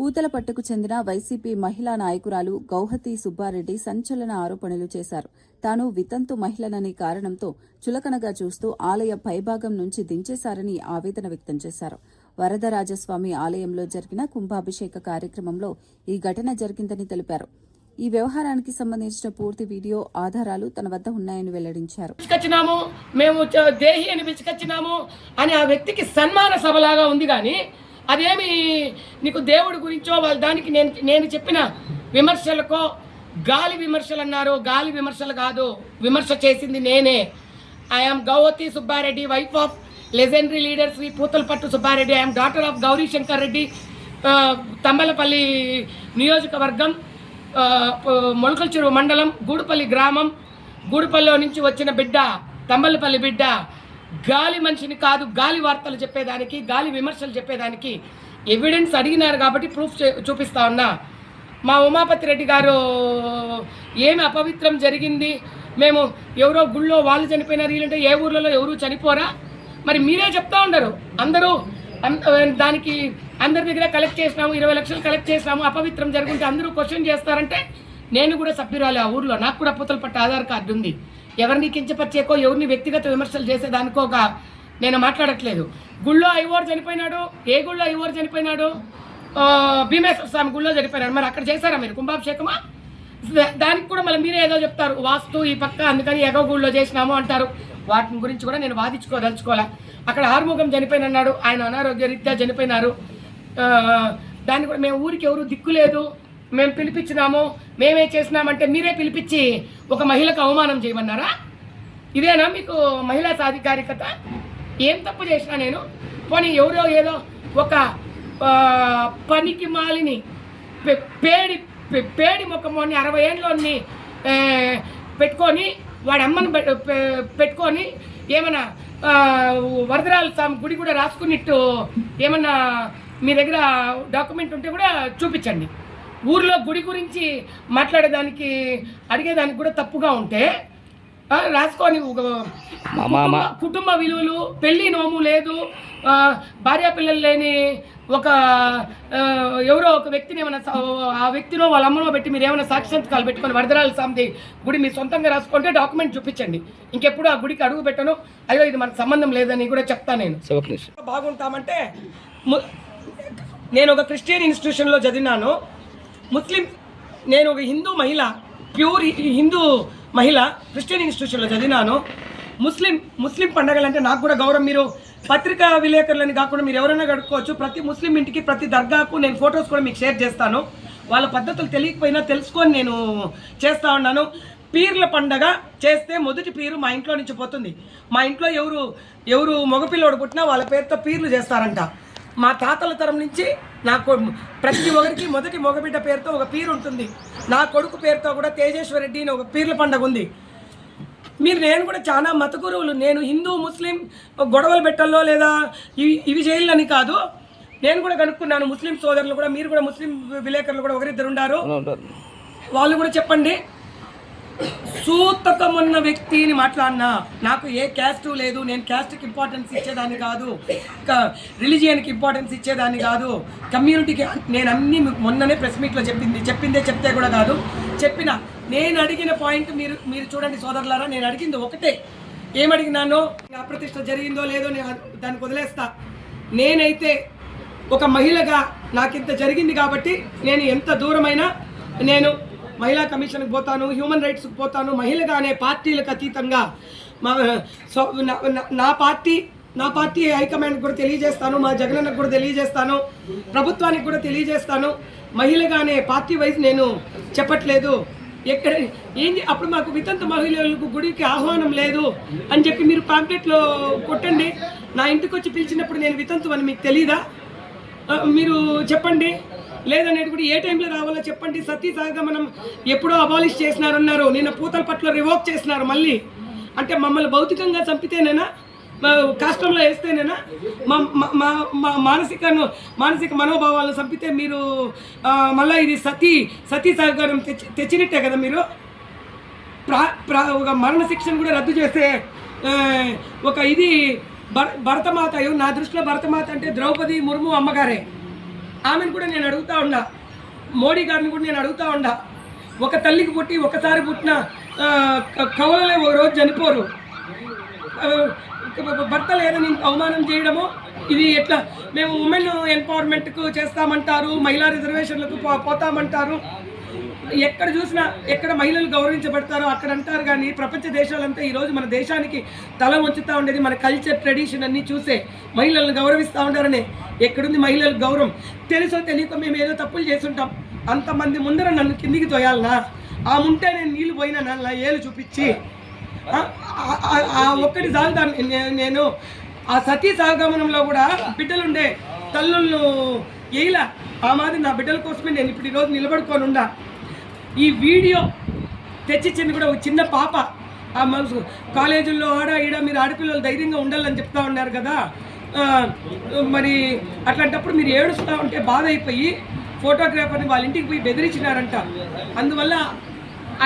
పూతలపట్టుకు చెందిన వైసీపీ మహిళా నాయకురాలు గౌహతి సుబ్బారెడ్డి సంచలన ఆరోపణలు చేశారు. తాను వితంతు మహిళననే కారణంతో చులకనగా చూస్తూ ఆలయ పైభాగం నుంచి దించేశారని ఆవేదన వ్యక్తం చేశారు. వరదరాజస్వామి ఆలయంలో జరిగిన కుంభాభిషేక కార్యక్రమంలో ఈ ఘటన జరిగిందని తెలిపారు. ఈ వ్యవహారానికి సంబంధించిన పూర్తి వీడియో ఆధారాలు తన వద్ద ఉన్నాయని వెల్లడించారు. మేము దేహి అని పిలుచుకొచ్చినాము అని ఆ వ్యక్తికి సన్మాన సభలాగా ఉంది కానీ అదేమి నీకు దేవుడి గురించో వాళ్ళ దానికి నేను చెప్పిన విమర్శలకో గాలి విమర్శలు అన్నారు. గాలి విమర్శలు కాదు, విమర్శ చేసింది నేనే. I'm Gauhati Subbareddy, wife of legendary leader Shri Puthalapattu Subbareddy. I'm daughter of Gauri Shankar Reddy, Thamballapalle నియోజకవర్గం, మొలకల్చెరువు మండలం, గూడుపల్లి గ్రామం. గూడుపల్లిలో నుంచి వచ్చిన బిడ్డ, తంబలపల్లి బిడ్డ. గాలి మనిషిని కాదు, గాలి వార్తలు చెప్పేదానికి, గాలి విమర్శలు చెప్పేదానికి ఎవిడెన్స్ అడిగినారు కాబట్టి ప్రూఫ్ చూపిస్తా ఉన్నా. మా ఉమాపతి రెడ్డి గారు ఏమి అపవిత్రం జరిగింది, మేము ఎవరో గుళ్ళో వాళ్ళు చనిపోయినారు, వీళ్ళంటే ఏ ఊర్లలో ఎవరు చనిపోరా, మరి మీరే చెప్తా ఉండరు. అందరూ దానికి అందరి దగ్గర కలెక్ట్ చేసినాము, 20 లక్షలు కలెక్ట్ చేసినాము, అపవిత్రం జరుగుంటే అందరూ క్వశ్చన్ చేస్తారంటే నేను కూడా సభ్యురాలి ఆ ఊర్లో, నాకు కూడా పూతలపట్టు ఆధార్ కార్డు ఉంది. ఎవరిని కించపరిచేకో ఎవరిని వ్యక్తిగత విమర్శలు చేసేదానికోగా నేను మాట్లాడట్లేదు. గుళ్ళో ఐవోర్ చనిపోయినాడు, ఏ గుళ్ళో ఐవోర్ చనిపోయినాడు, భీమేశ్వర స్వామి గుళ్ళో చనిపోయినాడు. మరి అక్కడ చేశారా మీరు కుంభాభిషేకమా? దానికి కూడా మళ్ళీ మీరే ఏదో చెప్తారు, వాస్తు ఈ పక్క అందుకని ఎగవ గుళ్ళో చేసినాము అంటారు. వాటిని గురించి కూడా నేను వాదించుకోదలుచుకోవాలా. అక్కడ ఆరుముఖం చనిపోయినన్నాడు, ఆయన అనారోగ్య రీత్యా చనిపోయినారు. దాన్ని కూడా మేము ఊరికి ఎవరు దిక్కు లేదు, మేము పిలిపించినాము, మేమే చేసినామంటే మీరే పిలిపించి ఒక మహిళకు అవమానం చేయమన్నారా? ఇదేనా మీకు మహిళా సాధికారికత? ఏం తప్పు చేసినా నేను? పోనీ ఎవరో ఏదో ఒక పనికి మాలిని పేడి ముఖమోని 60 ఏళ్ళని పెట్టుకొని వాడి అమ్మను పెట్టుకొని ఏమన్నా వరదరాజ స్వామి గుడి కూడా రాసుకున్నట్టు ఏమన్నా మీ దగ్గర డాక్యుమెంట్ ఉంటే కూడా చూపించండి. ఊర్లో గుడి గురించి మాట్లాడేదానికి అడిగేదానికి కూడా తప్పుగా ఉంటే రాసుకొని కుటుంబ విలువలు, పెళ్లి నోము లేదు, భార్యా పిల్లలు లేని ఒక ఎవరో ఒక వ్యక్తిని ఏమైనా ఆ వ్యక్తినో వాళ్ళ అమ్మనో పెట్టి మీరు ఏమైనా సాక్షాత్కాలు పెట్టుకొని వరదరాజ స్వామి గుడి మీ సొంతంగా రాసుకుంటే డాక్యుమెంట్ చూపించండి. ఇంకెప్పుడు ఆ గుడికి అడుగు పెట్టను, అయ్యో ఇది మనకు సంబంధం లేదని కూడా చెప్తాను నేను. బాగుంటామంటే నేను ఒక క్రిస్టియన్ ఇన్స్టిట్యూషన్లో చదివినాను. ముస్లిం, నేను ఒక హిందూ మహిళ, ప్యూర్ హిందూ మహిళ, క్రిస్టియన్ ఇన్స్టిట్యూషన్లో చదివినాను. ముస్లిం పండగలంటే నాకు కూడా గౌరవం. మీరు పత్రికా విలేకరులని కాకుండా మీరు ఎవరైనా కడుక్కోవచ్చు. ప్రతి ముస్లిం ఇంటికి, ప్రతి దర్గాకు నేను ఫొటోస్ కూడా మీకు షేర్ చేస్తాను. వాళ్ళ పద్ధతులు తెలియకపోయినా తెలుసుకొని నేను చేస్తూ ఉన్నాను. పీర్ల పండగ చేస్తే మొదటి పీరు మా ఇంట్లో నుంచి పోతుంది. మా ఇంట్లో ఎవరు మగపిల్లోడు పుట్టినా వాళ్ళ పేరుతో పీర్లు చేస్తారంట. మా తాతల తరం నుంచి ప్రతి ఒక్కరికి మొదటి మగబిడ్డ పేరుతో ఒక పీరు ఉంటుంది. నా కొడుకు పేరుతో కూడా తేజేశ్వర రెడ్డి అని ఒక పీర్ల పండుగ ఉంది. నేను కూడా చాలా మత గురువులు, నేను హిందూ ముస్లిం గొడవలు పెట్టల్లో లేదా ఇవి చేయాలని కాదు, నేను కూడా కనుక్కున్నాను. ముస్లిం సోదరులు కూడా, మీరు కూడా ముస్లిం విలేకరులు కూడా ఒకరిద్దరు ఉన్నారు, వాళ్ళు కూడా చెప్పండి. సూతకం ఉన్న వ్యక్తిని మాట్లాడినా నాకు ఏ క్యాస్టు లేదు, నేను క్యాస్ట్కి ఇంపార్టెన్స్ ఇచ్చేదాన్ని కాదు, రిలీజియన్కి ఇంపార్టెన్స్ ఇచ్చేదాన్ని కాదు, కమ్యూనిటీకి నేను అన్నీ మొన్ననే ప్రెస్ మీట్లో చెప్తే కూడా కాదు చెప్పిన. నేను అడిగిన పాయింట్ మీరు చూడండి సోదరులారా, నేను అడిగింది ఒకటే. ఏమడిగినానో, అప్రతిష్ట జరిగిందో లేదో నేను దానికి వదిలేస్తా. నేనైతే ఒక మహిళగా నాకు ఇంత జరిగింది కాబట్టి నేను ఎంత దూరమైనా నేను మహిళా కమిషన్కి పోతాను, హ్యూమన్ రైట్స్కి పోతాను. మహిళగానే పార్టీలకు అతీతంగా నా పార్టీ హైకమాండ్కి కూడా తెలియజేస్తాను, మా జగనన్నకు కూడా తెలియజేస్తాను, ప్రభుత్వానికి కూడా తెలియజేస్తాను. మహిళగానే పార్టీ వైజ్ నేను చెప్పట్లేదు. ఎక్కడ ఏంటి అప్పుడు మాకు వితంతు మహిళలకు గుడికి ఆహ్వానం లేదు అని చెప్పి మీరు పాంప్లెట్లో కొట్టండి. నా ఇంటికి వచ్చి పిలిచినప్పుడు నేను వితంతు అని మీకు తెలీదా? మీరు చెప్పండి. లేదనేది కూడా ఏ టైంలో రావాలో చెప్పండి. సతీ సహగమనం ఎప్పుడో అబాలిష్ చేసినారన్నారు, నిన్న పూతలపట్టులో రివోక్ చేసినారు మళ్ళీ. అంటే మమ్మల్ని భౌతికంగా చంపితేనేనా, కష్టంలో వేస్తేనేనా, మా మానసిక మనోభావాలను చంపితే మీరు మళ్ళీ ఇది సతీ సహకారం తెచ్చినట్టే కదా. మీరు ఒక మరణ శిక్షను కూడా రద్దు చేస్తే ఒక ఇది భరతమాత, నా దృష్టిలో భరతమాత అంటే ద్రౌపది ముర్ము అమ్మగారే. ఆమెను కూడా నేను అడుగుతా ఉండా, మోడీ గారిని కూడా నేను అడుగుతా ఉండా, ఒక తల్లికి పుట్టి ఒకసారి పుట్టిన కవలలే ఒక రోజు చనిపోరు, భర్త లేదని అవమానం చేయడము ఇది ఎట్లా? మేము ఉమెన్ ఎంపవర్మెంట్కు చేస్తామంటారు, మహిళా రిజర్వేషన్లకు పోతామంటారు, ఎక్కడ చూసినా ఎక్కడ మహిళలు గౌరవించబడతారో అక్కడ అంటారు. కానీ ప్రపంచ దేశాలంతా ఈరోజు మన దేశానికి తల వంచుతూ ఉండేది మన కల్చర్ ట్రెడిషన్ అన్నీ చూసే మహిళలను గౌరవిస్తూ ఉంటారనే. ఎక్కడుంది మహిళలకు గౌరవం? తెలుసో తెలియక మేము ఏదో తప్పులు చేస్తుంటాం, అంతమంది ముందర నన్ను కిందికి తోయాలనా? ఆ ముంటే నేను నీళ్ళు పోయినా నన్ను ఏళ్ళు చూపించి ఆ ఒక్కటి చాలు. దాన్ని నేను ఆ సతీ సహగమనంలో కూడా బిడ్డలుండే తల్లులను వేయలా. ఆ మాదిరి నా బిడ్డల కోసమే నేను ఇప్పుడు ఈరోజు నిలబడుకొని ఉండా. ఈ వీడియో తెచ్చిచ్చింది కూడా ఒక చిన్న పాప. ఆ మనసు కాలేజీల్లో ఆడ ఈడ మీరు ఆడపిల్లలు ధైర్యంగా ఉండాలని చెప్తా ఉన్నారు కదా, మరి అట్లాంటప్పుడు మీరు ఏడుస్తూ ఉంటే బాధ అయిపోయి ఫోటోగ్రాఫర్ని వాళ్ళ ఇంటికి పోయి బెదిరించినారంట. అందువల్ల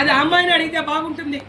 అది అమ్మాయిని అడిగితే బాగుంటుంది.